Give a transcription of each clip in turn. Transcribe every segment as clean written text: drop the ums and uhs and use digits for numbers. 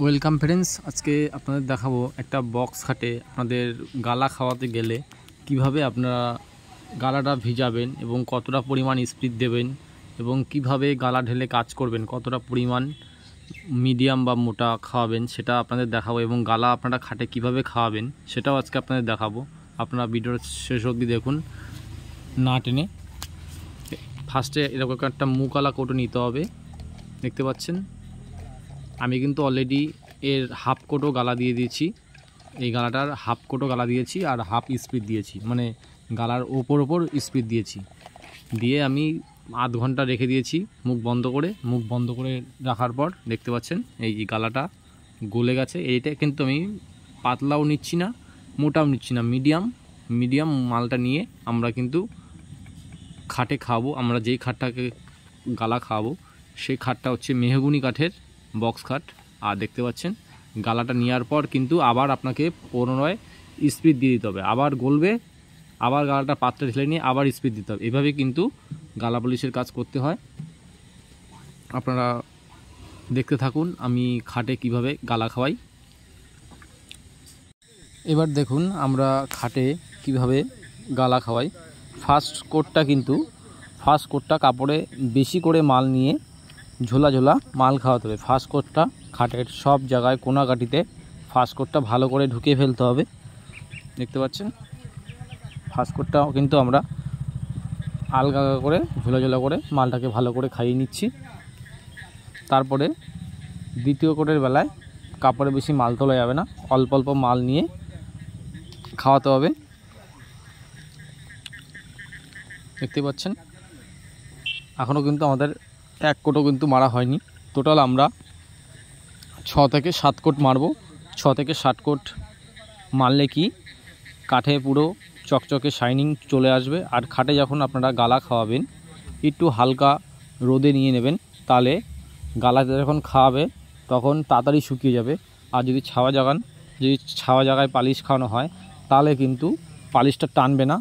Welcome friends, আজকে আপনাদের দেখাবো একটা বক্স খাটে আপনাদের গালা খাওয়াতে গেলে কিভাবে আপনারা গালাটা ভিজাবেন এবং কতটা পরিমাণ স্পিড দেবেন এবং কিভাবে গালা ঢেলে কাজ করবেন, কতটা পরিমাণ মিডিয়াম বা মোটা খাওয়াবেন সেটা আপনাদের দেখাবো এবং গালা আপনারা খাটে কিভাবে খাওয়াবেন সেটাও আজকে আপনাদের দেখাবো। আপনারা ভিডিওর শেষ অবধি দেখুন না টেনে। ফার্স্টে এরকম একটা মুকালা কোটো নিতে হবে, দেখতে পাচ্ছেন। আমি কিন্তু অলরেডি এর হাফ কোটো গালা দিয়ে দিয়েছি, এই গালাটার হাফ কোটো গালা দিয়েছি আর হাফ স্পিড দিয়েছি, মানে গালার ওপর স্পিড দিয়েছি। দিয়ে আমি আধ ঘন্টা রেখে দিয়েছি মুখ বন্ধ করে রাখার পর দেখতে পাচ্ছেন এই গালাটা গলে গেছে। এইটা কিন্তু আমি পাতলাও নিচ্ছি না, মোটাও নিচ্ছি না, মিডিয়াম মালটা নিয়ে আমরা কিন্তু খাটে খাওয়াবো। আমরা যেই খাটটাকে গালা খাওয়াবো সেই খাটটা হচ্ছে মেহগুনি কাঠের বক্স খাট। আর দেখতে পাচ্ছেন গালাটা নেওয়ার পর কিন্তু আবার আপনাকে পুনরায় স্পিড দিয়ে দিতে হবে, আবার গলবে, আবার গালাটা পাত্রে ঢেলে নিয়ে আবার স্পিড দিতে হবে। এভাবে কিন্তু গালা পলিশের কাজ করতে হয়। আপনারা দেখতে থাকুন আমি খাটে কিভাবে গালা খাওয়াই। এবার দেখুন আমরা খাটে কিভাবে গালা খাওয়াই। ফার্স্ট কোটটা কাপড়ে বেশি করে মাল নিয়ে ঝোলা মাল খাওয়াতে হবে। ফার্স্ট কোটটা খাটের সব জায়গায় কোনাকাটিতে ফার্স্ট কোটটা ভালো করে ঢুকিয়ে ফেলতে হবে, দেখতে পাচ্ছেন। ফার্স্ট কোটটাও কিন্তু আমরা আলগা করে ঝোলা করে মালটাকে ভালো করে খাইয়ে নিচ্ছি। তারপরে দ্বিতীয় কোটের বেলায় কাপড়ে বেশি মাল তোলা যাবে না, অল্প মাল নিয়ে খাওয়াতে হবে, দেখতে পাচ্ছেন। এখনও কিন্তু আমাদের এক কোটও কিন্তু মারা হয়নি। টোটাল আমরা 6 থেকে 7 কোট মারব। 6 থেকে 7 কোট মারলে কি কাঠে পুরো চকচকে শাইনিং চলে আসবে। আর খাটে যখন আপনারা গালা খাওয়াবেন একটু হালকা রোদে নিয়ে নেবেন, তাহলে গালাতে যখন খাওয়াবে তখন তাড়াতাড়ি শুকিয়ে যাবে। আর যদি ছাওয়া জায়গায় পালিশ খাওয়ানো হয় তাহলে কিন্তু পালিশটা টানবে না।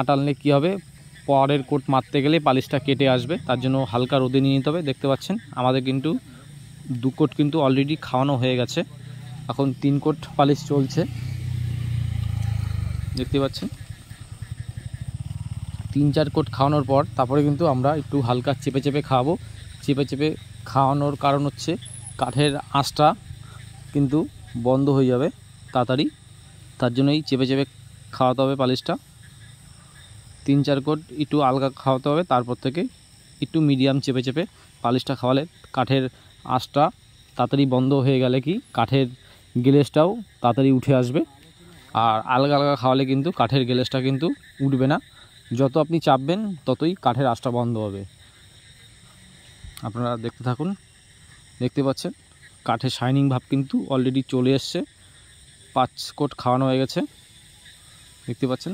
টানলে কি হবে, পরের কোট মারতে গেলে পালিশটা কেটে আসবে। তার জন্য হালকা রোদে নিয়ে নিতে হবে। দেখতে পাচ্ছেন আমাদের কিন্তু 2 কোট কিন্তু অলরেডি খাওয়ানো হয়ে গেছে, এখন 3 কোট পালিশ চলছে, দেখতে পাচ্ছেন। 3-4 কোট খাওয়ানোর পর তারপরে কিন্তু আমরা একটু হালকা চেপে খাওয়াবো। চেপে খাওয়ানোর কারণ হচ্ছে কাঠের আঁচটা কিন্তু বন্ধ হয়ে যাবে তাড়াতাড়ি, তার জন্যই চেপে খাওয়াতে হবে পালিশটা। 3-4 কোট একটু আলগা খাওয়াতে হবে, তারপর থেকে একটু মিডিয়াম চেপে পালিশটা খাওয়ালে কাঠের আঁচটা তাড়াতাড়ি বন্ধ হয়ে গেলে কি কাঠের গ্লেজটাও তাড়াতাড়ি উঠে আসবে। আর আলগা খাওয়ালে কিন্তু কাঠের গ্লেজটা কিন্তু উঠবে না, যত আপনি চাপবেন ততই কাঠের আঁচটা বন্ধ হবে। আপনারা দেখতে থাকুন, দেখতে পাচ্ছেন কাঠের শাইনিং ভাব কিন্তু অলরেডি চলে এসছে। 5 কোট খাওয়ানো হয়ে গেছে, দেখতে পাচ্ছেন।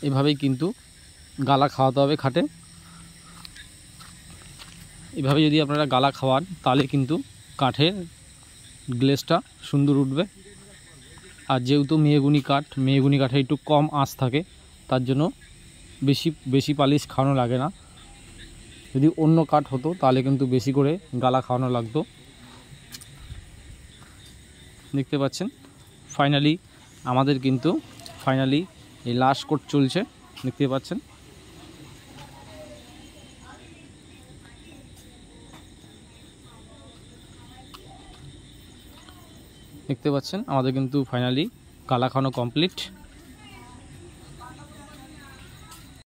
এভাবেই কিন্তু গালা খাওয়াতে হবে খাটে। এভাবে যদি আপনারা গালা খাওয়ান তাহলে কিন্তু কাঠের গ্লেজটা সুন্দর উঠবে। আর যেহেতু মেহগুনি কাঠে একটু কম আঁচ থাকে, তার জন্য বেশি পালিশ খাওয়ানো লাগে না। যদি অন্য কাঠ হতো তাহলে কিন্তু বেশি করে গালা খাওয়ানো লাগতো, দেখতে পাচ্ছেন। আমাদের কিন্তু ফাইনালি এই লাস্ট কোট চলছে, দেখতে পাচ্ছেন। আমাদের কিন্তু ফাইনালি গালা খাওয়ানো কমপ্লিট।